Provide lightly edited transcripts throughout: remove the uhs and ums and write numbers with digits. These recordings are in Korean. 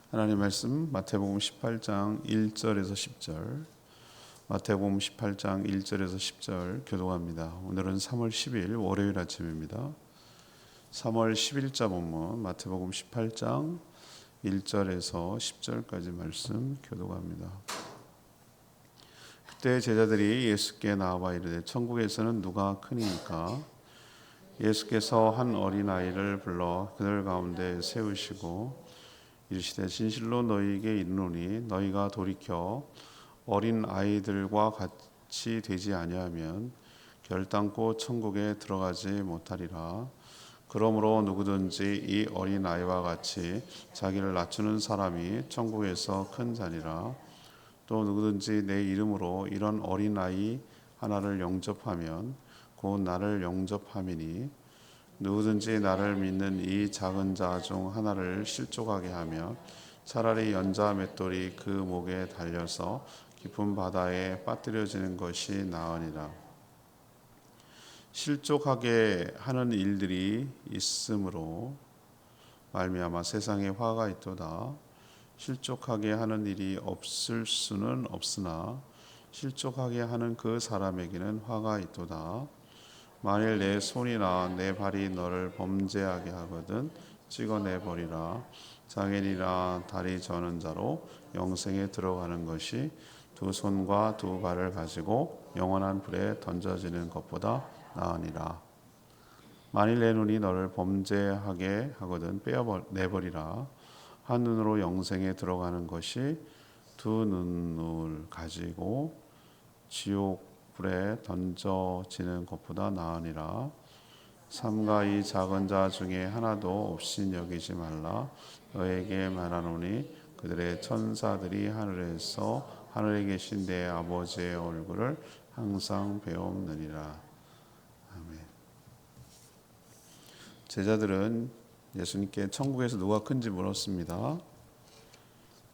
하나님 말씀 마태복음 18장 1절에서 10절, 마태복음 18장 1절에서 10절 교독합니다. 오늘은 3월 10일 월요일 아침입니다. 3월 10일자 본문 마태복음 18장 1절에서 10절까지 말씀 교독합니다. 그때 제자들이 예수께 나와 이르되 천국에서는 누가 크니까? 예수께서 한 어린아이를 불러 그들 가운데 세우시고 이르시되 진실로 너희에게 이르노니 너희가 돌이켜 어린 아이들과 같이 되지 아니하면 결단코 천국에 들어가지 못하리라. 그러므로 누구든지 이 어린 아이와 같이 자기를 낮추는 사람이 천국에서 큰 자니라. 또 누구든지 내 이름으로 이런 어린 아이 하나를 영접하면 곧 나를 영접함이니 누구든지 나를 믿는 이 작은 자 중 하나를 실족하게 하며 차라리 연자 맷돌이 그 목에 달려서 깊은 바다에 빠뜨려지는 것이 나으니라. 실족하게 하는 일들이 있으므로 말미암아 세상에 화가 있도다. 실족하게 하는 일이 없을 수는 없으나 실족하게 하는 그 사람에게는 화가 있도다. 만일 내 손이나 내 발이 너를 범죄하게 하거든 찍어내 버리라. 장애인이나 다리 저는 자로 영생에 들어가는 것이 두 손과 두 발을 가지고 영원한 불에 던져지는 것보다 나으니라. 만일 내 눈이 너를 범죄하게 하거든 빼어내버리라. 한 눈으로 영생에 들어가는 것이 두 눈을 가지고 지옥 불에 던져지는 것보다 나으니라. 삼가 이 작은 자 중에 하나도 없이 여기지 말라. 너에게 말하노니 그들의 천사들이 하늘에 계신 내 아버지의 얼굴을 항상 배움느니라. 아멘. 제자들은 예수님께 천국에서 누가 큰지 물었습니다.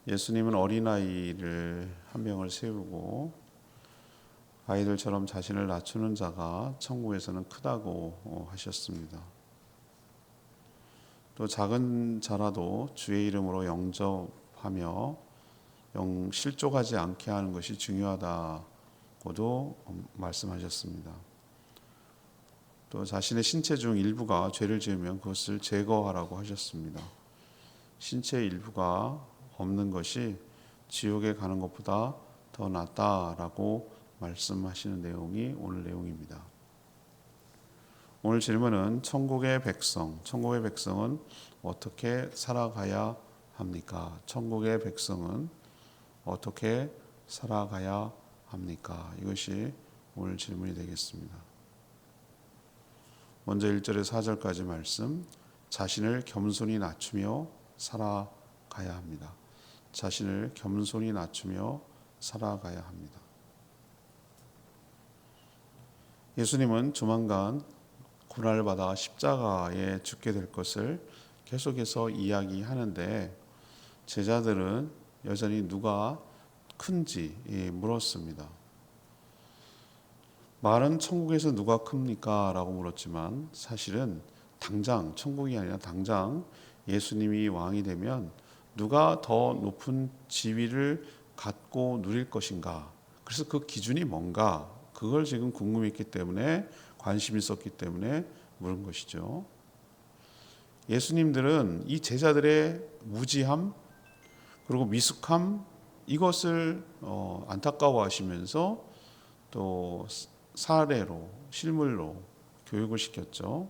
예수님은 어린아이를 한 명을 세우고 아이들처럼 자신을 낮추는 자가 천국에서는 크다고 하셨습니다. 또 작은 자라도 주의 이름으로 영접하며 실족하지 않게 하는 것이 중요하다고도 말씀하셨습니다. 또 자신의 신체 중 일부가 죄를 지으면 그것을 제거하라고 하셨습니다. 신체 일부가 없는 것이 지옥에 가는 것보다 더 낫다라고 말씀하시는 내용이 오늘 내용입니다. 오늘 질문은 천국의 백성은 어떻게 살아가야 합니까? 천국의 백성은 어떻게 살아가야 합니까? 이것이 오늘 질문이 되겠습니다. 먼저 1절에서 4절까지 말씀, 자신을 겸손히 낮추며 살아가야 합니다. 자신을 겸손히 낮추며 살아가야 합니다. 예수님은 조만간 고난을 받아 십자가에 죽게 될 것을 계속해서 이야기하는데 제자들은 여전히 누가 큰지 물었습니다. 말은 천국에서 누가 큽니까? 라고 물었지만 사실은 당장 천국이 아니라 당장 예수님이 왕이 되면 누가 더 높은 지위를 갖고 누릴 것인가? 그래서 그 기준이 뭔가? 그걸 지금 궁금했기 때문에 관심이 있었기 때문에 물은 것이죠. 예수님들은 이 제자들의 무지함 그리고 미숙함 이것을 안타까워하시면서 또 사례로 실물로 교육을 시켰죠.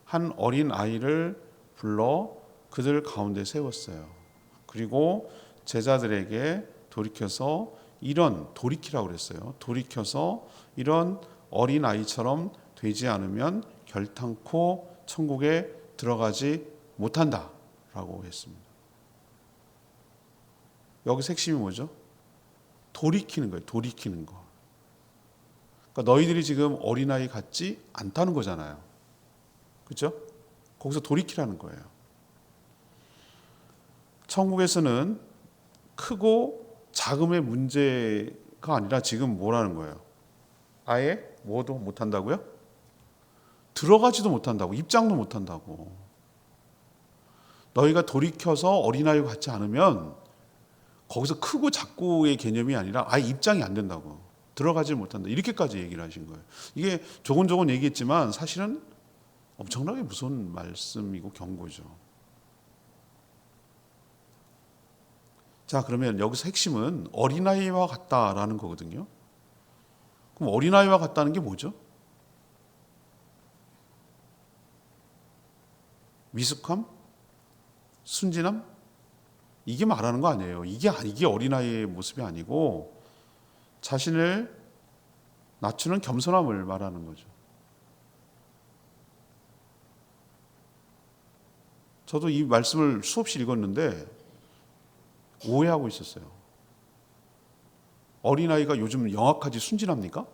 한 어린 아이를 불러 그들 가운데 세웠어요. 그리고 제자들에게 돌이켜서 돌이키라고 그랬어요. 돌이켜서 이런 어린 아이처럼 되지 않으면 결탄코 천국에 들어가지 못한다라고 했습니다. 여기서 핵심이 뭐죠? 돌이키는 거예요. 돌이키는 거. 그러니까 너희들이 지금 어린아이 같지 않다는 거잖아요. 그렇죠? 거기서 돌이키라는 거예요. 천국에서는 크고 작음의 문제가 아니라 지금 뭐라는 거예요? 아예 뭐도 못한다고요? 들어가지도 못한다고, 입장도 못한다고. 너희가 돌이켜서 어린아이와 같지 않으면 거기서 크고 작고의 개념이 아니라 아예 입장이 안 된다고. 들어가지 못한다. 이렇게까지 얘기를 하신 거예요. 이게 조곤조곤 얘기했지만 사실은 엄청나게 무서운 말씀이고 경고죠. 자, 그러면 여기서 핵심은 어린아이와 같다라는 거거든요. 그럼 어린아이와 같다는 게 뭐죠? 미숙함? 순진함? 이게 말하는 거 아니에요. 이게 어린아이의 모습이 아니고 자신을 낮추는 겸손함을 말하는 거죠. 저도 이 말씀을 수없이 읽었는데 오해하고 있었어요. 어린아이가 요즘 영악하지 순진합니까?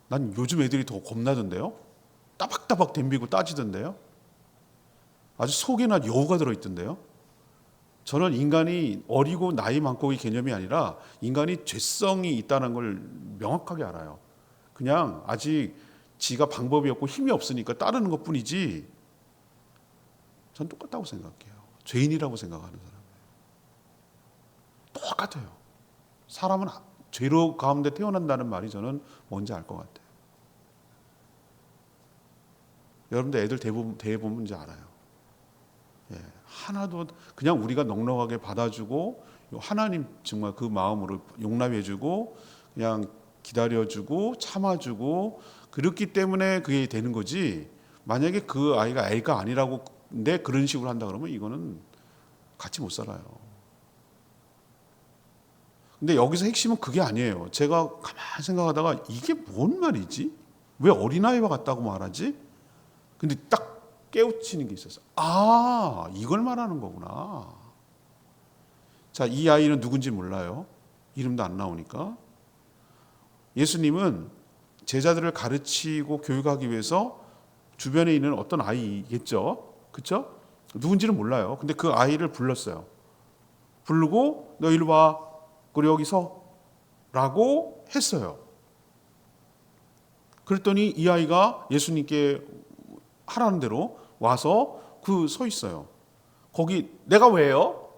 난 요즘 애들이 더 겁나던데요. 따박따박 덤비고 따지던데요. 아주 속에나 여우가 들어있던데요. 저는 인간이 어리고 나이 많고의 개념이 아니라 인간이 죄성이 있다는 걸 명확하게 알아요. 그냥 아직 지가 방법이 없고 힘이 없으니까 따르는 것뿐이지 전 똑같다고 생각해요. 죄인이라고 생각하는 사람이에요. 똑같아요. 사람은 죄로 가운데 태어난다는 말이 저는 뭔지 알 것 같아요. 여러분들 애들 대부분 이제 알아요. 예, 하나도 그냥 우리가 넉넉하게 받아주고 하나님 정말 그 마음으로 용납해주고 그냥 기다려주고 참아주고 그렇기 때문에 그게 되는 거지. 만약에 그 아이가 애가 아니라고 근데 그런 식으로 한다 그러면 이거는 같이 못 살아요. 근데 여기서 핵심은 그게 아니에요. 제가 가만히 생각하다가 이게 뭔 말이지? 왜 어린아이와 같다고 말하지? 근데 딱 깨우치는 게 있었어요. 아, 이걸 말하는 거구나. 자, 이 아이는 누군지 몰라요. 이름도 안 나오니까. 예수님은 제자들을 가르치고 교육하기 위해서 주변에 있는 어떤 아이겠죠. 그렇죠? 누군지는 몰라요. 근데 그 아이를 불렀어요. 부르고 너 이리 와. 그리고 여기서 라고 했어요. 그랬더니 이 아이가 예수님께 하라는 대로 와서 서 있어요. 거기 내가 왜요?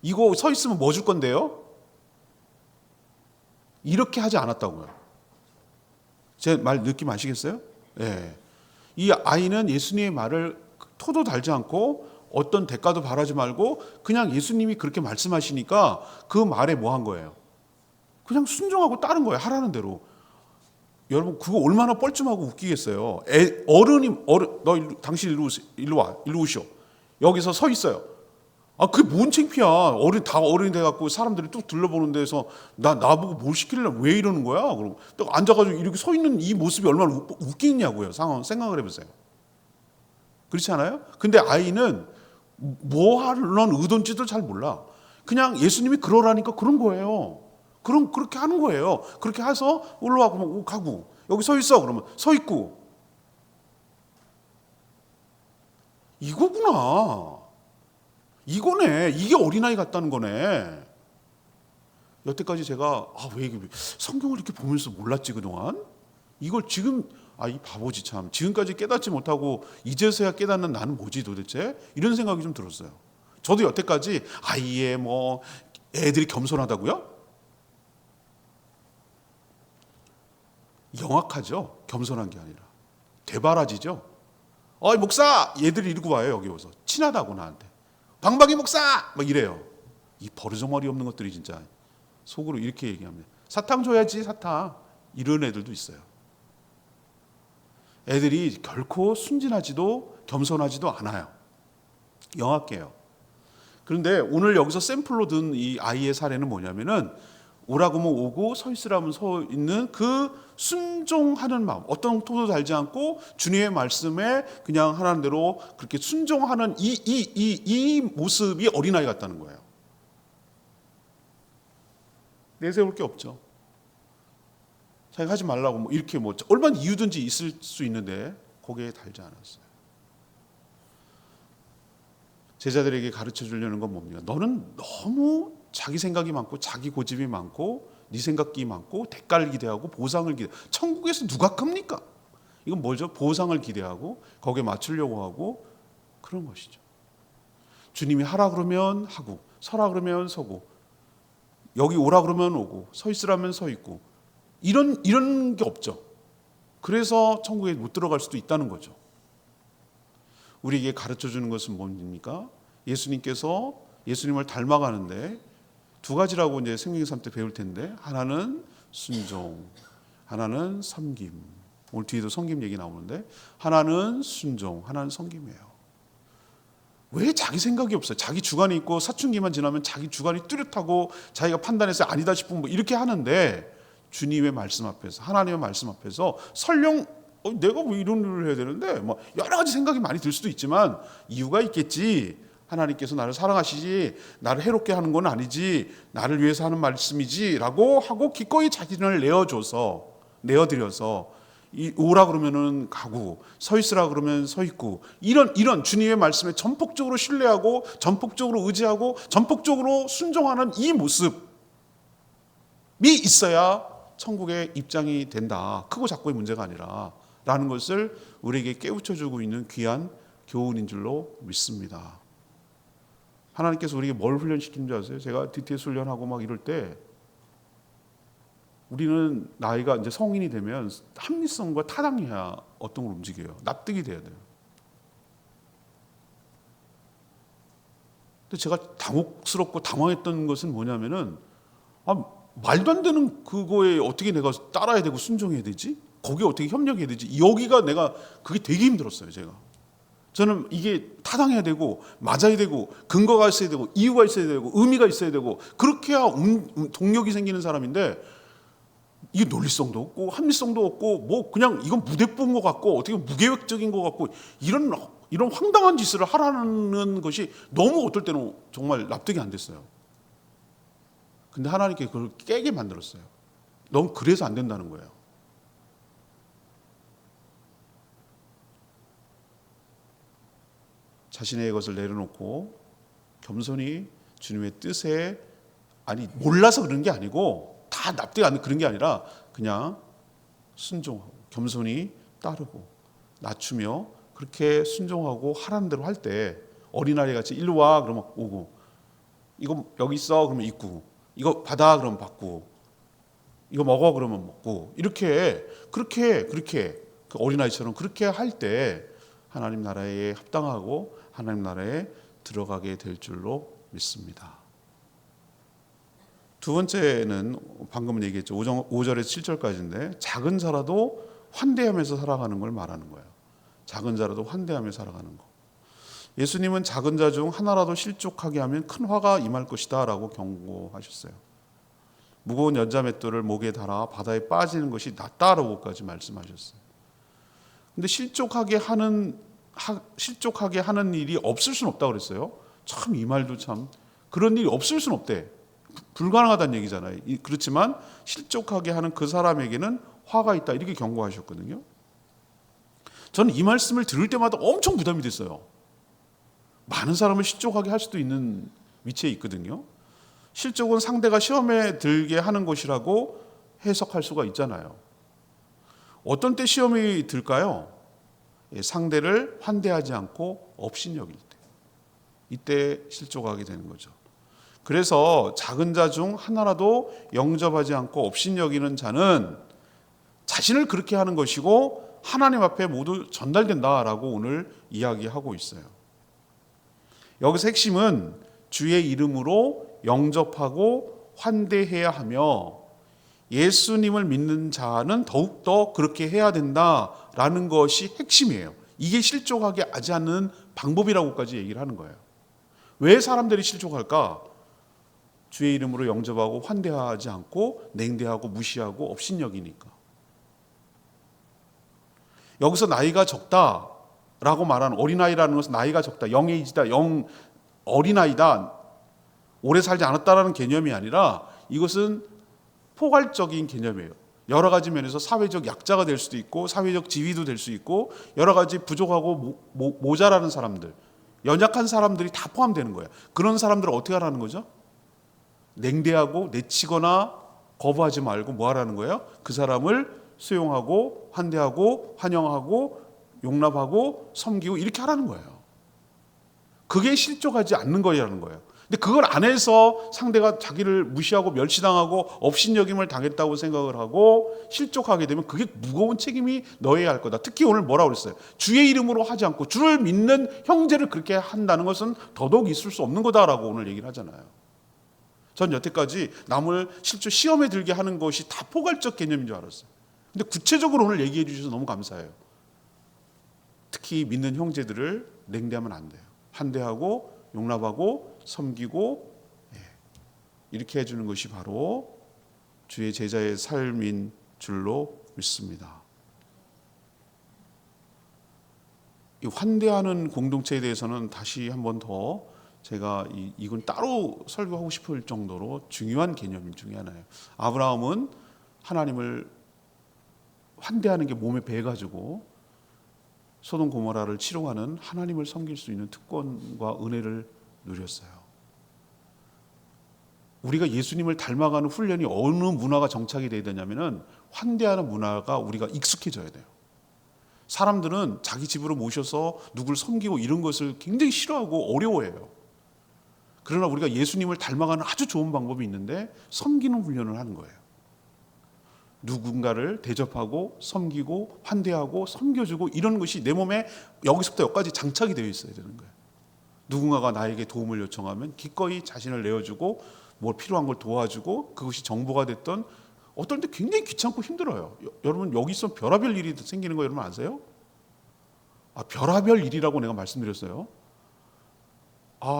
이거 서 있으면 뭐 줄 건데요? 이렇게 하지 않았다고요. 제 말 느낌 아시겠어요? 예. 이 아이는 예수님의 말을 토도 달지 않고 어떤 대가도 바라지 말고 그냥 예수님이 그렇게 말씀하시니까 그 말에 뭐 한 거예요? 그냥 순종하고 따른 거예요. 하라는 대로. 여러분 그거 얼마나 뻘쭘하고 웃기겠어요. 당신 일로 오시오. 여기서 서 있어요. 아, 그게 뭔 창피야. 어른이 돼갖고 사람들이 뚝 둘러보는 데서 나보고 뭘 시키려고 왜 이러는 거야? 그럼 또 앉아가지고 이렇게 서 있는 이 모습이 얼마나 웃기냐고요. 생각을 해보세요. 그렇지 않아요? 근데 아이는 뭐 하려는 의도인지도 잘 몰라. 그냥 예수님이 그러라니까 그런 거예요. 그렇게 하는 거예요. 그렇게 해서 올라와 그러면 가고 여기 서 있어 그러면 서 있고 이거구나. 이거네. 이게 어린아이 같다는 거네. 여태까지 제가 왜 성경을 이렇게 보면서 몰랐지 그동안? 이걸 지금 이 바보지 참. 지금까지 깨닫지 못하고 이제서야 깨닫는 나는 뭐지 도대체? 이런 생각이 좀 들었어요. 저도 여태까지 뭐 애들이 겸손하다고요? 영악하죠. 겸손한 게 아니라 대바라지죠. 목사 얘들이 이러고 와요. 여기 와서 친하다고 나한테 방방이 목사 막 이래요. 이 버르장머리 없는 것들이 진짜 속으로 이렇게 얘기합니다. 사탕 줘야지 사탕. 이런 애들도 있어요. 애들이 결코 순진하지도 겸손하지도 않아요. 영악해요. 그런데 오늘 여기서 샘플로 든 이 아이의 사례는 뭐냐면은 오라고 하면 오고 서 있으라면 서 있는 그 순종하는 마음, 어떤 토도 달지 않고 주님의 말씀에 그냥 하라는 대로 그렇게 순종하는 이 모습이 어린아이 같다는 거예요. 내세울 게 없죠. 자기가 하지 말라고 이렇게 얼마나 이유든지 있을 수 있는데 거기에 달지 않았어요. 제자들에게 가르쳐 주려는 건 뭡니까? 너는 너무 자기 생각이 많고 자기 고집이 많고 네 생각이 많고 대가를 기대하고 보상을 천국에서 누가 큽니까? 이건 뭐죠? 보상을 기대하고 거기에 맞추려고 하고 그런 것이죠. 주님이 하라 그러면 하고, 서라 그러면 서고, 여기 오라 그러면 오고, 서 있으라면 서 있고, 이런 게 없죠. 그래서 천국에 못 들어갈 수도 있다는 거죠. 우리에게 가르쳐 주는 것은 뭡니까? 예수님을 닮아가는데 두 가지라고 이제 생명의 삶 때 배울 텐데, 하나는 순종, 하나는 섬김. 오늘 뒤에도 섬김 얘기 나오는데, 하나는 순종, 하나는 섬김이에요. 왜 자기 생각이 없어요? 자기 주관이 있고 사춘기만 지나면 자기 주관이 뚜렷하고 자기가 판단해서 아니다 싶으면 뭐 이렇게 하는데, 주님의 말씀 앞에서, 하나님의 말씀 앞에서 설령 내가 왜 이런 일을 해야 되는데 뭐 여러 가지 생각이 많이 들 수도 있지만 이유가 있겠지. 하나님께서 나를 사랑하시지, 나를 해롭게 하는 건 아니지, 나를 위해서 하는 말씀이지 라고 하고 기꺼이 자기를 내어드려서 오라 그러면은 가고, 서 있으라 그러면 서 있고, 이런 주님의 말씀에 전폭적으로 신뢰하고 전폭적으로 의지하고 전폭적으로 순종하는 이 모습이 있어야 천국의 입장이 된다. 크고 작고의 문제가 아니라 라는 것을 우리에게 깨우쳐주고 있는 귀한 교훈인 줄로 믿습니다. 하나님께서 우리에게 뭘 훈련시키는 줄 아세요? 제가 DTS 훈련하고 막 이럴 때, 우리는 나이가 이제 성인이 되면 합리성과 타당해야 어떤 걸 움직여요. 납득이 돼야 돼요. 근데 제가 당혹스럽고 당황했던 것은 뭐냐면은, 말도 안 되는 그거에 어떻게 내가 따라야 되고 순종해야 되지? 거기에 어떻게 협력해야 되지? 그게 되게 힘들었어요, 제가. 저는 이게 타당해야 되고 맞아야 되고 근거가 있어야 되고 이유가 있어야 되고 의미가 있어야 되고, 그렇게 해야 동력이 생기는 사람인데, 이게 논리성도 없고 합리성도 없고 뭐 그냥 이건 무대뽀인 것 같고 어떻게 무계획적인 것 같고, 이런 황당한 짓을 하라는 것이 너무 어떨 때는 정말 납득이 안 됐어요. 근데 하나님께 그걸 깨게 만들었어요. 넌 그래서 안 된다는 거예요. 자신의 것을 내려놓고 겸손히 주님의 뜻에, 몰라서 그런 게 아니고 다 납득이 안 되는 그런 게 아니라 그냥 순종하고 겸손히 따르고 낮추며 그렇게 순종하고 하라는 대로 할 때, 어린아이 같이 일로 와 그러면 오고, 이거 여기 있어 그러면 있고, 이거 받아 그러면 받고, 이거 먹어 그러면 먹고, 그렇게 그 어린아이처럼 그렇게 할 때 하나님 나라에 합당하고 하나님 나라에 들어가게 될 줄로 믿습니다. 두 번째는 방금 얘기했죠. 5절에서 7절까지인데, 작은 자라도 환대하면서 살아가는 걸 말하는 거예요. 작은 자라도 환대하며 살아가는 거. 예수님은 작은 자 중 하나라도 실족하게 하면 큰 화가 임할 것이다 라고 경고하셨어요. 무거운 연자맷돌을 목에 달아 바다에 빠지는 것이 낫다라고까지 말씀하셨어요. 근데 실족하게 하는 일이 없을 수는 없다고 그랬어요. 참, 이 말도 참, 그런 일이 없을 수는 없대. 불가능하다는 얘기잖아요. 그렇지만 실족하게 하는 그 사람에게는 화가 있다, 이렇게 경고하셨거든요. 저는 이 말씀을 들을 때마다 엄청 부담이 됐어요. 많은 사람을 실족하게 할 수도 있는 위치에 있거든요. 실족은 상대가 시험에 들게 하는 것이라고 해석할 수가 있잖아요. 어떤 때 시험이 들까요? 상대를 환대하지 않고 업신여길 때, 이때 실족하게 되는 거죠. 그래서 작은 자 중 하나라도 영접하지 않고 업신여기는 자는 자신을 그렇게 하는 것이고 하나님 앞에 모두 전달된다라고 오늘 이야기하고 있어요. 여기서 핵심은 주의 이름으로 영접하고 환대해야 하며, 예수님을 믿는 자는 더욱더 그렇게 해야 된다라는 것이 핵심이에요. 이게 실족하게 하지 않는 방법이라고까지 얘기를 하는 거예요. 왜 사람들이 실족할까? 주의 이름으로 영접하고 환대하지 않고 냉대하고 무시하고 업신여기니까. 여기서 나이가 적다라고 말하는, 어린아이라는 것은 나이가 적다, 영에이지다, 어린아이다, 오래 살지 않았다라는 개념이 아니라, 이것은 포괄적인 개념이에요. 여러 가지 면에서 사회적 약자가 될 수도 있고 사회적 지위도 될 수 있고, 여러 가지 부족하고 모자라는 사람들, 연약한 사람들이 다 포함되는 거예요. 그런 사람들을 어떻게 하라는 거죠? 냉대하고 내치거나 거부하지 말고 뭐 하라는 거예요? 그 사람을 수용하고 환대하고 환영하고 용납하고 섬기고 이렇게 하라는 거예요. 그게 실족하지 않는 거라는 거예요. 근데 그걸 안 해서 상대가 자기를 무시하고 멸시당하고 업신여김을 당했다고 생각을 하고 실족하게 되면 그게 무거운 책임이 너해야 할 거다. 특히 오늘 뭐라고 그랬어요? 주의 이름으로 하지 않고 주를 믿는 형제를 그렇게 한다는 것은 더더욱 있을 수 없는 거다라고 오늘 얘기를 하잖아요. 전 여태까지 남을 실제 시험에 들게 하는 것이 다 포괄적 개념인 줄 알았어요. 근데 구체적으로 오늘 얘기해 주셔서 너무 감사해요. 특히 믿는 형제들을 냉대하면 안 돼요. 환대하고 용납하고 섬기고 이렇게 해주는 것이 바로 주의 제자의 삶인 줄로 믿습니다. 이 환대하는 공동체에 대해서는 다시 한 번 더 제가 이건 따로 설교하고 싶을 정도로 중요한 개념 중에 하나예요. 아브라함은 하나님을 환대하는 게 몸에 배가지고 소돔 고모라를 치료하는 하나님을 섬길 수 있는 특권과 은혜를 누렸어요. 우리가 예수님을 닮아가는 훈련이 어느 문화가 정착이 돼야 되냐면은 환대하는 문화가 우리가 익숙해져야 돼요. 사람들은 자기 집으로 모셔서 누굴 섬기고 이런 것을 굉장히 싫어하고 어려워해요. 그러나 우리가 예수님을 닮아가는 아주 좋은 방법이 있는데 섬기는 훈련을 하는 거예요. 누군가를 대접하고 섬기고 환대하고 섬겨주고 이런 것이 내 몸에 여기서부터 여기까지 장착이 되어 있어야 되는 거예요. 누군가가 나에게 도움을 요청하면 기꺼이 자신을 내어주고 뭐 필요한 걸 도와주고 그것이 정보가 됐던 어떨 때 굉장히 귀찮고 힘들어요. 여러분 여기 있으면 별의별 일이 생기는 거 여러분 아세요? 별의별 일이라고 내가 말씀드렸어요.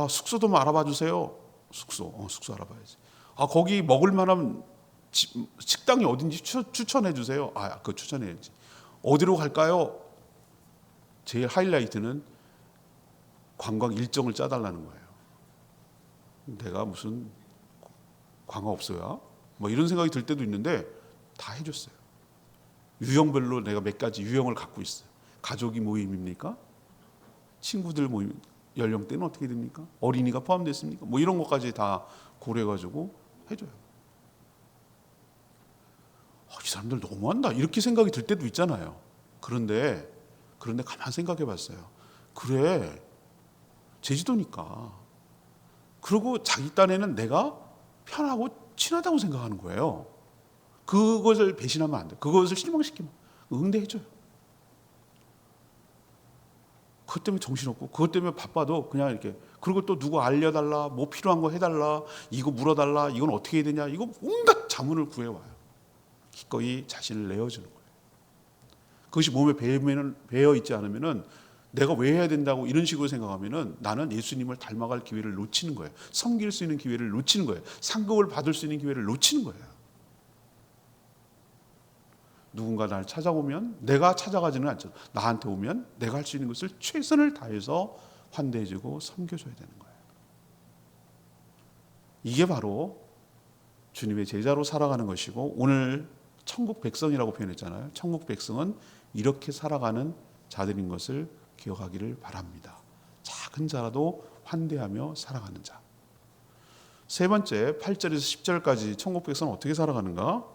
숙소 좀 알아봐 주세요. 숙소 알아봐야지. 거기 먹을 만한 식당이 어딘지 추천해 주세요. 그거 추천해야지. 어디로 갈까요? 제일 하이라이트는 관광 일정을 짜달라는 거예요. 내가 무슨 관광업소야? 뭐 이런 생각이 들 때도 있는데 다 해줬어요. 유형별로 내가 몇 가지 유형을 갖고 있어요. 가족이 모임입니까? 친구들 모임, 연령대는 어떻게 됩니까? 어린이가 포함됐습니까? 뭐 이런 것까지 다 고려해가지고 해줘요. 이 사람들 너무한다 이렇게 생각이 들 때도 있잖아요. 그런데 가만 생각해 봤어요. 그래 제주도니까. 그리고 자기 딴에는 내가 편하고 친하다고 생각하는 거예요. 그것을 배신하면 안 돼. 그것을 실망시키면 응대해줘요. 그것 때문에 정신없고 그것 때문에 바빠도 그냥 이렇게. 그리고 또 누구 알려달라 뭐 필요한 거 해달라 이거 물어달라 이건 어떻게 해야 되냐 이거 온갖 자문을 구해와요. 기꺼이 자신을 내어주는 거예요. 그것이 몸에 배어 있지 않으면은 내가 왜 해야 된다고 이런 식으로 생각하면은 나는 예수님을 닮아갈 기회를 놓치는 거예요. 섬길 수 있는 기회를 놓치는 거예요. 상급을 받을 수 있는 기회를 놓치는 거예요. 누군가 날 찾아오면 내가 찾아가지는 않죠. 나한테 오면 내가 할 수 있는 것을 최선을 다해서 환대해주고 섬겨줘야 되는 거예요. 이게 바로 주님의 제자로 살아가는 것이고 오늘 천국 백성이라고 표현했잖아요. 천국 백성은 이렇게 살아가는 자들인 것을 기억하기를 바랍니다. 작은 자라도 환대하며 살아가는 자. 세 번째 8절에서 10절까지 천국 백성은 어떻게 살아가는가?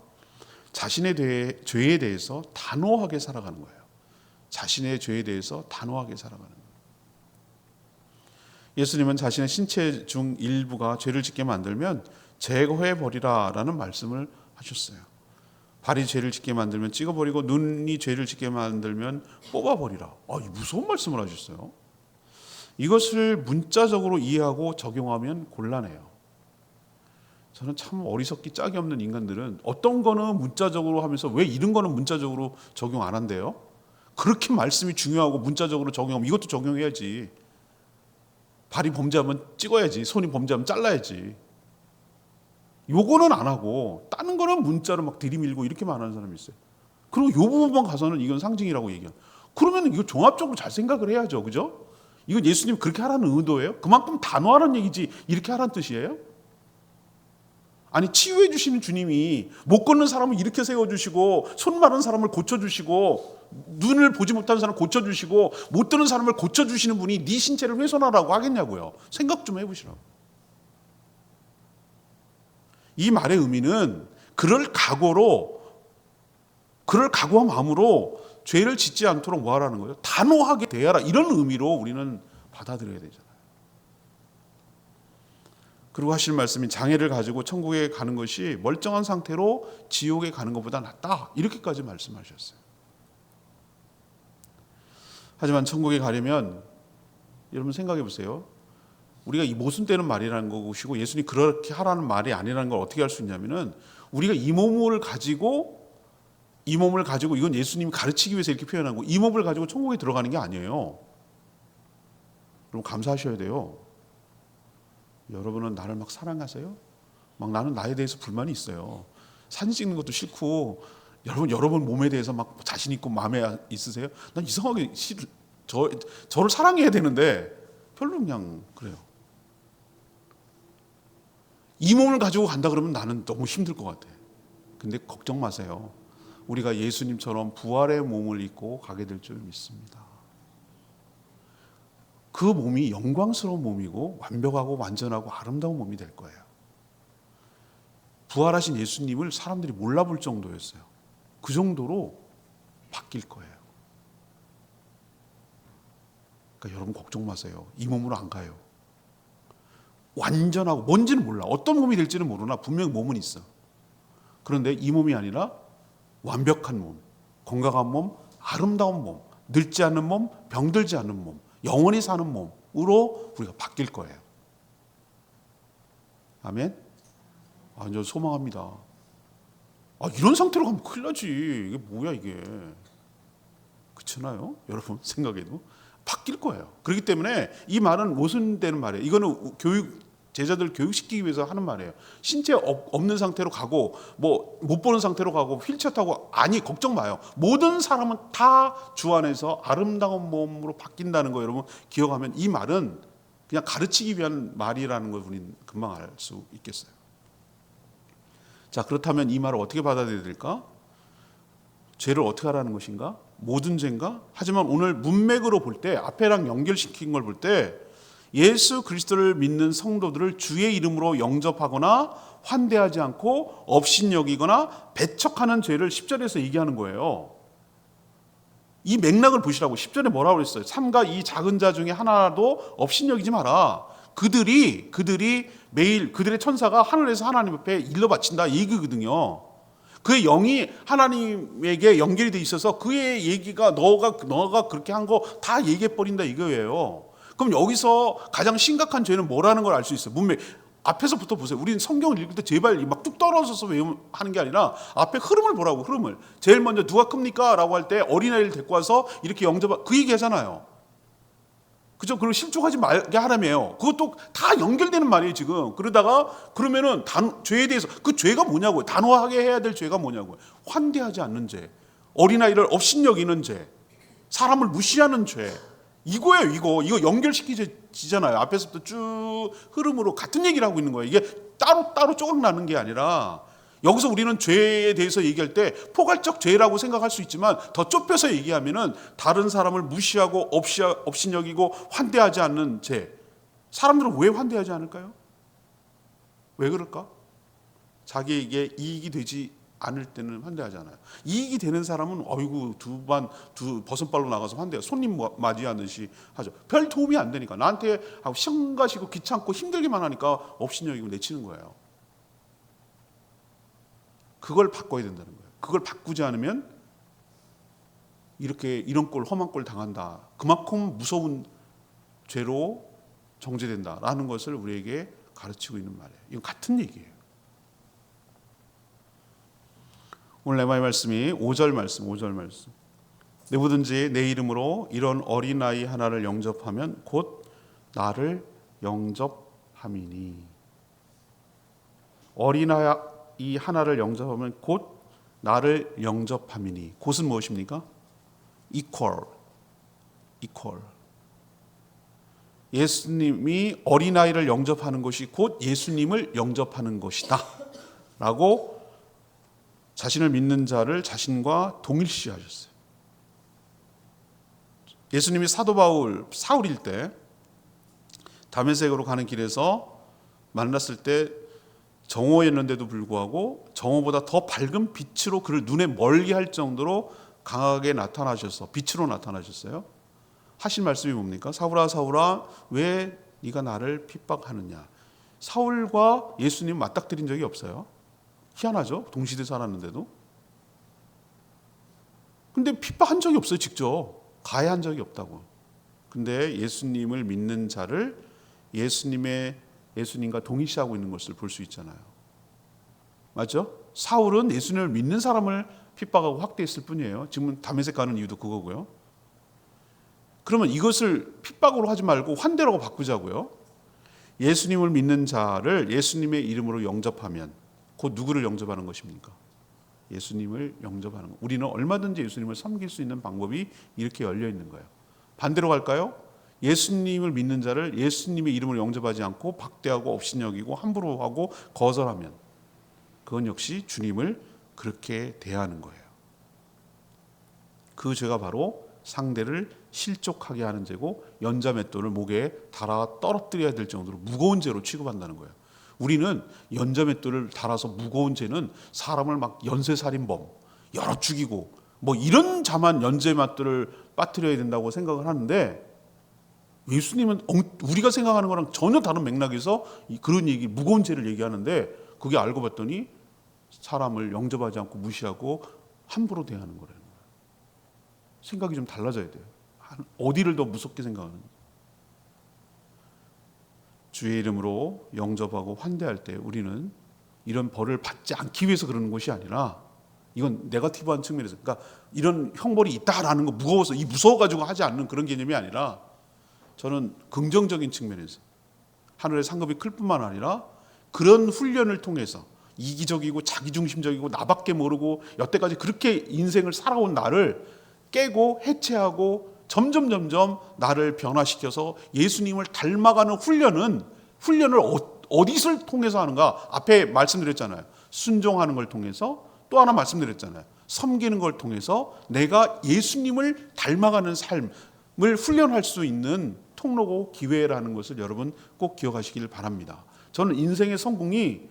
자신의 죄에 대해서 단호하게 살아가는 거예요. 자신의 죄에 대해서 단호하게 살아가는 거예요. 예수님은 자신의 신체 중 일부가 죄를 짓게 만들면 제거해버리라 라는 말씀을 하셨어요. 발이 죄를 짓게 만들면 찍어버리고 눈이 죄를 짓게 만들면 뽑아버리라. 무서운 말씀을 하셨어요. 이것을 문자적으로 이해하고 적용하면 곤란해요. 저는 참 어리석기 짝이 없는 인간들은 어떤 거는 문자적으로 하면서 왜 이런 거는 문자적으로 적용 안 한대요? 그렇게 말씀이 중요하고 문자적으로 적용하면 이것도 적용해야지. 발이 범죄하면 찍어야지. 손이 범죄하면 잘라야지. 요거는 안 하고 다른 거는 문자로 막 들이밀고 이렇게만 하는 사람이 있어요. 그리고 요 부분만 가서는 이건 상징이라고 얘기해요. 그러면 이거 종합적으로 잘 생각을 해야죠. 그죠? 이건 예수님 그렇게 하라는 의도예요? 그만큼 단호하라는 얘기지 이렇게 하라는 뜻이에요? 아니 치유해 주시는 주님이 못 걷는 사람을 이렇게 세워주시고 손 마른 사람을 고쳐주시고 눈을 보지 못하는 사람을 고쳐주시고 못 듣는 사람을 고쳐주시는 분이 네 신체를 훼손하라고 하겠냐고요. 생각 좀 해보시라고. 이 말의 의미는 그럴 각오한 마음으로 죄를 짓지 않도록 뭐 하라는 거예요? 단호하게 대하라. 이런 의미로 우리는 받아들여야 되잖아요. 그리고 하실 말씀이 장애를 가지고 천국에 가는 것이 멀쩡한 상태로 지옥에 가는 것보다 낫다. 이렇게까지 말씀하셨어요. 하지만 천국에 가려면 여러분 생각해 보세요. 우리가 이 모순되는 말이라는 것이고 예수님이 그렇게 하라는 말이 아니라는 걸 어떻게 할 수 있냐면은 우리가 이 몸을 가지고 이건 예수님이 가르치기 위해서 이렇게 표현한 거고 이 몸을 가지고 천국에 들어가는 게 아니에요. 여러분 감사하셔야 돼요. 여러분은 나를 막 사랑하세요? 막 나는 나에 대해서 불만이 있어요. 사진 찍는 것도 싫고 여러분 몸에 대해서 막 자신 있고 마음에 있으세요? 난 이상하게 저를 사랑해야 되는데 별로 그냥 그래요. 이 몸을 가지고 간다 그러면 나는 너무 힘들 것 같아. 근데 걱정 마세요. 우리가 예수님처럼 부활의 몸을 입고 가게 될 줄 믿습니다. 그 몸이 영광스러운 몸이고 완벽하고 완전하고 아름다운 몸이 될 거예요. 부활하신 예수님을 사람들이 몰라볼 정도였어요. 그 정도로 바뀔 거예요. 그러니까 여러분 걱정 마세요. 이 몸으로 안 가요. 완전하고 뭔지는 몰라. 어떤 몸이 될지는 모르나 분명히 몸은 있어. 그런데 이 몸이 아니라 완벽한 몸, 건강한 몸, 아름다운 몸, 늙지 않는 몸, 병들지 않는 몸, 영원히 사는 몸으로 우리가 바뀔 거예요. 아멘? 저 소망합니다. 이런 상태로 가면 큰일 나지. 이게 뭐야 이게. 그렇잖아요. 여러분 생각해도. 바뀔 거예요. 그렇기 때문에 이 말은 모순되는 말이에요. 이거는 제자들 교육시키기 위해서 하는 말이에요. 신체 없는 상태로 가고 못 보는 상태로 가고 휠체어 타고 걱정 마요. 모든 사람은 다 주 안에서 아름다운 몸으로 바뀐다는 거 여러분 기억하면 이 말은 그냥 가르치기 위한 말이라는 걸 우리는 금방 알 수 있겠어요. 자, 그렇다면 이 말을 어떻게 받아들여야 될까? 죄를 어떻게 하라는 것인가? 모든 죄인가? 하지만 오늘 문맥으로 볼 때 앞에랑 연결시킨 걸 볼 때 예수 그리스도를 믿는 성도들을 주의 이름으로 영접하거나 환대하지 않고 업신여기거나 배척하는 죄를 10절에서 얘기하는 거예요. 이 맥락을 보시라고. 10절에 뭐라고 그랬어요? 삼가 이 작은 자 중에 하나도 업신여기지 마라. 그들이 매일 그들의 천사가 하늘에서 하나님 앞에 일러 바친다 이 얘기거든요. 그의 영이 하나님에게 연결이 돼 있어서 그의 얘기가 너가 그렇게 한 거 다 얘기해 버린다 이거예요. 그럼 여기서 가장 심각한 죄는 뭐라는 걸 알 수 있어요. 문맥 앞에서부터 보세요. 우리는 성경을 읽을 때 제발 막 뚝 떨어져서 하는 게 아니라 앞에 흐름을 보라고. 흐름을. 제일 먼저 누가 큽니까? 라고 할 때 어린아이를 데리고 와서 이렇게 그 얘기 하잖아요. 그죠? 그리고 실족하지 말게 하라며요. 그것도 다 연결되는 말이에요 지금. 그러면은 죄에 대해서 그 죄가 뭐냐고요. 단호하게 해야 될 죄가 뭐냐고요. 환대하지 않는 죄, 어린아이를 업신여기는 죄, 사람을 무시하는 죄. 이거예요. 이거 연결시키잖아요. 앞에서부터 쭉 흐름으로 같은 얘기를 하고 있는 거예요. 이게 따로 조각 나는 게 아니라 여기서 우리는 죄에 대해서 얘기할 때 포괄적 죄라고 생각할 수 있지만 더 좁혀서 얘기하면은 다른 사람을 무시하고 업신여기고 환대하지 않는 죄. 사람들은 왜 환대하지 않을까요? 왜 그럴까? 자기에게 이익이 되지 않을 때는 환대하지 않아요. 이익이 되는 사람은 두 버선발로 나가서 환대해요. 손님 맞이하듯이 하죠. 별 도움이 안 되니까 나한테 시험 가시고 귀찮고 힘들기만 하니까 업신여기고 내치는 거예요. 그걸 바꿔야 된다는 거예요. 그걸 바꾸지 않으면 이런 험한 꼴 당한다. 그만큼 무서운 죄로 정죄된다라는 것을 우리에게 가르치고 있는 말이에요. 이건 같은 얘기예요. 오늘 레마의 말씀이 5절 말씀. 누구든지 내 이름으로 이런 어린아이 하나를 영접하면 곧 나를 영접함이니. 어린아이 하나를 영접하면 곧 나를 영접함이니. 곧은 무엇입니까? equal. 예수님이 어린아이를 영접하는 것이 곧 예수님을 영접하는 것이다 라고 자신을 믿는 자를 자신과 동일시하셨어요. 예수님이 사도 사울일 때 다메섹으로 가는 길에서 만났을 때 정오였는데도 불구하고 정오보다 더 밝은 빛으로 그를 눈에 멀게 할 정도로 강하게 빛으로 나타나셨어요. 하신 말씀이 뭡니까? 사울아 사울아 왜 네가 나를 핍박하느냐. 사울과 예수님 맞닥뜨린 적이 없어요. 희한하죠? 동시대 살았는데도. 근데 핍박한 적이 없어요. 직접 가해한 적이 없다고. 근데 예수님을 믿는 자를 예수님과 동일시하고 있는 것을 볼 수 있잖아요. 맞죠? 사울은 예수님을 믿는 사람을 핍박하고 학대했을 뿐이에요. 지금 다메섹 가는 이유도 그거고요. 그러면 이것을 핍박으로 하지 말고 환대라고 바꾸자고요. 예수님을 믿는 자를 예수님의 이름으로 영접하면 곧 누구를 영접하는 것입니까? 예수님을 영접하는 것. 우리는 얼마든지 예수님을 섬길 수 있는 방법이 이렇게 열려 있는 거예요. 반대로 갈까요? 예수님을 믿는 자를 예수님의 이름으로 영접하지 않고 박대하고 업신여기고 함부로 하고 거절하면 그건 역시 주님을 그렇게 대하는 거예요. 그 죄가 바로 상대를 실족하게 하는 죄고 연자맷돌을 목에 달아 떨어뜨려야 될 정도로 무거운 죄로 취급한다는 거예요. 우리는 연자맷돌을 달아서 무거운 죄는 사람을 막 연쇄살인범, 여러 죽이고 뭐 이런 자만 연자맷돌을 빠뜨려야 된다고 생각을 하는데 예수님은 우리가 생각하는 거랑 전혀 다른 맥락에서 그런 얘기, 무거운 죄를 얘기하는데 그게 알고 봤더니 사람을 영접하지 않고 무시하고 함부로 대하는 거라는 거예요. 생각이 좀 달라져야 돼요. 어디를 더 무섭게 생각하는지. 주의 이름으로 영접하고 환대할 때 우리는 이런 벌을 받지 않기 위해서 그러는 것이 아니라 이건 네거티브한 측면에서 그러니까 이런 형벌이 있다라는 거 무거워서 이 무서워가지고 하지 않는 그런 개념이 아니라 저는 긍정적인 측면에서 하늘의 상급이 클 뿐만 아니라 그런 훈련을 통해서 이기적이고 자기중심적이고 나밖에 모르고 여태까지 그렇게 인생을 살아온 나를 깨고 해체하고 점점 나를 변화시켜서 예수님을 닮아가는 훈련을 어디를 통해서 하는가? 앞에 말씀드렸잖아요. 순종하는 걸 통해서 또 하나 말씀드렸잖아요. 섬기는 걸 통해서 내가 예수님을 닮아가는 삶을 훈련할 수 있는 통로고 기회라는 것을 여러분 꼭 기억하시길 바랍니다. 저는 인생의 성공이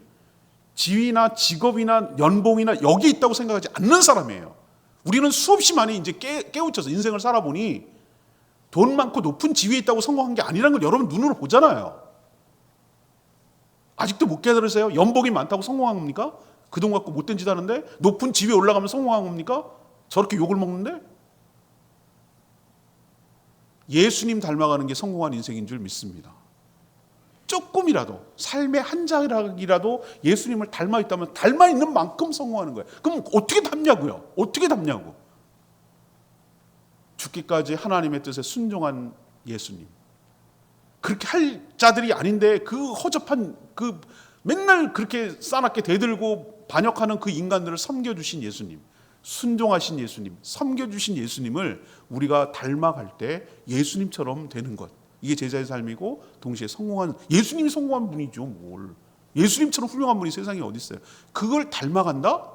지위나 직업이나 연봉이나 여기 있다고 생각하지 않는 사람이에요. 우리는 수없이 많이 이제 깨우쳐서 인생을 살아보니 돈 많고 높은 지위에 있다고 성공한 게 아니라는 걸 여러분 눈으로 보잖아요. 아직도 못 깨달으세요? 연봉이 많다고 성공한 겁니까? 그 돈 갖고 못된 짓 하는데 높은 지위에 올라가면 성공한 겁니까? 저렇게 욕을 먹는데? 예수님 닮아가는 게 성공한 인생인 줄 믿습니다. 조금이라도 삶의 한 장이라도 예수님을 닮아 있다면 닮아 있는 만큼 성공하는 거예요. 그럼 어떻게 닮냐고요? 어떻게 닮냐고? 죽기까지 하나님의 뜻에 순종한 예수님. 그렇게 할 자들이 아닌데 그 허접한 그 맨날 그렇게 싸납게 대들고 반역하는 그 인간들을 섬겨주신 예수님, 순종하신 예수님, 섬겨주신 예수님을 우리가 닮아갈 때 예수님처럼 되는 것. 이게 제자의 삶이고 동시에 성공한 예수님이 성공한 분이죠. 뭘 예수님처럼 훌륭한 분이 세상에 어디 있어요? 그걸 닮아간다?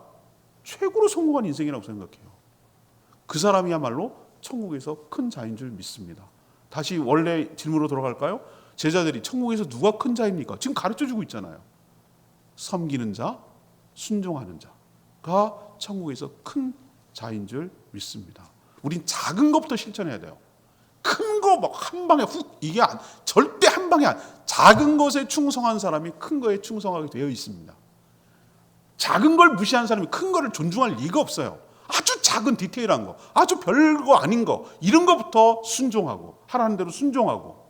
최고로 성공한 인생이라고 생각해요. 그 사람이야말로 천국에서 큰 자인 줄 믿습니다. 다시 원래 질문으로 돌아갈까요? 제자들이 천국에서 누가 큰 자입니까? 지금 가르쳐주고 있잖아요. 섬기는 자, 순종하는 자가 천국에서 큰 자인 줄 믿습니다. 우린 작은 것부터 실천해야 돼요. 큰 거 막 한 방에 훅 이게 절대 한 방에 작은 것에 충성한 사람이 큰 거에 충성하게 되어 있습니다. 작은 걸 무시한 사람이 큰 거를 존중할 리가 없어요. 아주 작은 디테일한 거, 아주 별거 아닌 거 이런 거부터 순종하고 하라는 대로 순종하고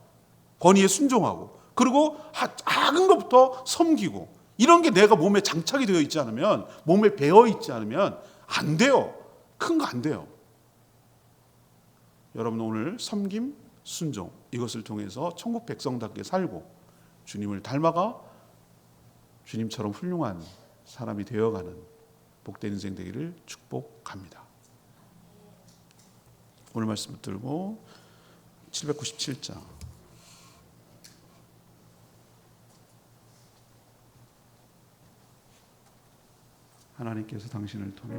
권위에 순종하고 그리고 작은 것부터 섬기고 이런 게 내가 몸에 장착이 되어 있지 않으면 몸에 배어 있지 않으면 안 돼요. 큰 거 안 돼요. 여러분 오늘 섬김, 순종 이것을 통해서 천국 백성답게 살고 주님을 닮아가 주님처럼 훌륭한 사람이 되어가는 복된 인생 되기를 축복합니다. 오늘 말씀 붙들고 797장 하나님께서 당신을 통해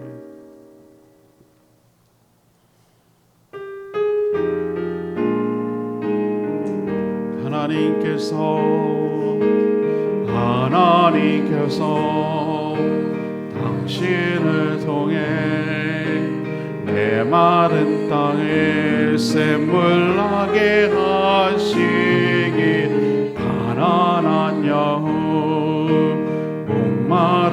하나님께서 당신을 통해 메마른 땅에 샘물 나게 하시기 가난한 영혼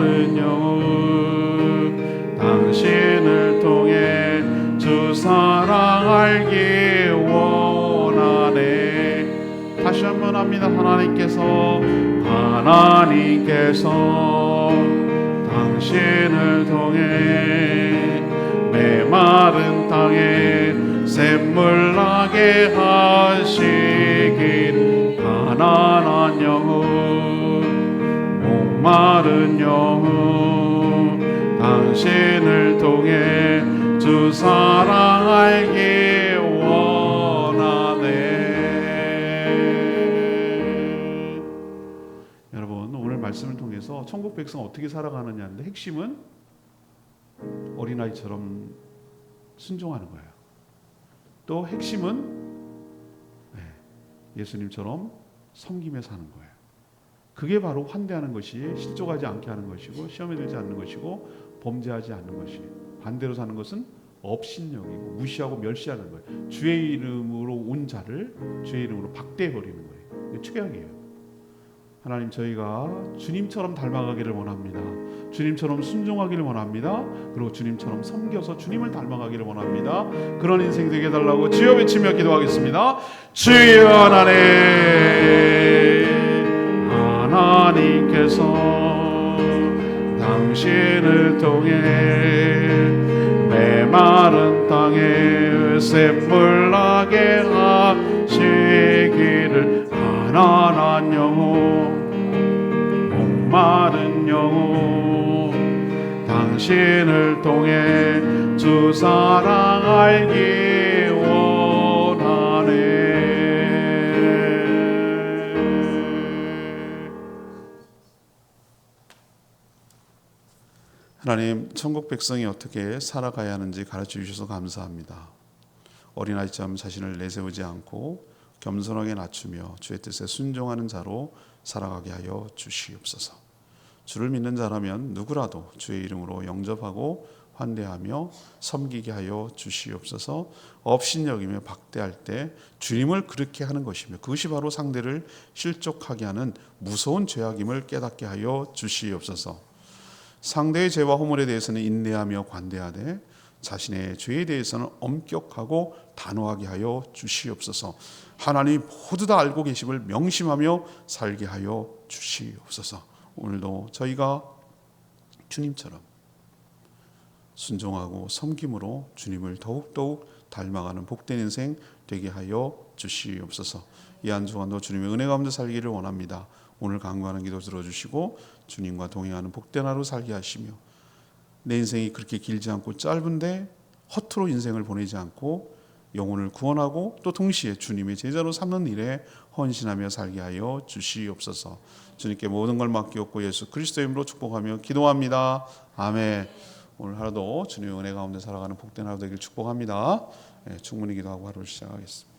목마른 영혼 당신을 통해 주 사랑 알기 원하네. 다시 한번 합니다. 하나님께서 당신을 통해 메마른 땅에 샘물 나게 하시길. 가난한 영혼 목마른 영혼 당신을 통해 주 사랑 알기 원하네. 여러분, 오늘 말씀을 통해서 천국 백성 어떻게 살아가느냐인데 핵심은 어린아이처럼 순종하는 거예요. 또 핵심은 예수님처럼 섬기며 사는 거예요. 그게 바로 환대하는 것이 실족하지 않게 하는 것이고 시험에 들지 않는 것이고 범죄하지 않는 것이에요. 반대로 사는 것은 업신여기고 무시하고 멸시하는 거예요. 주의 이름으로 온 자를 주의 이름으로 박대해버리는 거예요. 이게 최악이에요. 하나님, 저희가 주님처럼 닮아가기를 원합니다. 주님처럼 순종하기를 원합니다. 그리고 주님처럼 섬겨서 주님을 닮아가기를 원합니다. 그런 인생 되게 해달라고 주여 외치며 기도하겠습니다. 주여 하나님께서 당신을 통해 메마른 땅에 샘물 나게 하시기를. 가난한 영혼 목마른 영혼 당신을 통해 주 사랑 알기 원하네. 하나님, 천국 백성이 어떻게 살아가야 하는지 가르쳐 주셔서 감사합니다. 어린아이처럼 자신을 내세우지 않고 겸손하게 낮추며 주의 뜻에 순종하는 자로 살아가게 하여 주시옵소서. 주를 믿는 자라면 누구라도 주의 이름으로 영접하고 환대하며 섬기게 하여 주시옵소서. 업신여기며 박대할 때 주님을 그렇게 하는 것이며 그것이 바로 상대를 실족하게 하는 무서운 죄악임을 깨닫게 하여 주시옵소서. 상대의 죄와 허물에 대해서는 인내하며 관대하되 자신의 죄에 대해서는 엄격하고 단호하게 하여 주시옵소서. 하나님 모두 다 알고 계심을 명심하며 살게 하여 주시옵소서. 오늘도 저희가 주님처럼 순종하고 섬김으로 주님을 더욱더욱 닮아가는 복된 인생 되게 하여 주시옵소서. 이 한 주간도 주님의 은혜 가운데 살기를 원합니다. 오늘 간구하는 기도 들어주시고 주님과 동행하는 복된 하루 살게 하시며 내 인생이 그렇게 길지 않고 짧은데 허투루 인생을 보내지 않고 영혼을 구원하고 또 동시에 주님의 제자로 삼는 일에 헌신하며 살게 하여 주시옵소서. 주님께 모든 걸 맡기옵고 예수 그리스도의 이름으로 축복하며 기도합니다. 아멘. 오늘 하루도 주님의 은혜 가운데 살아가는 복된 하루 되길 축복합니다. 충분히 기도하고 하루를 시작하겠습니다.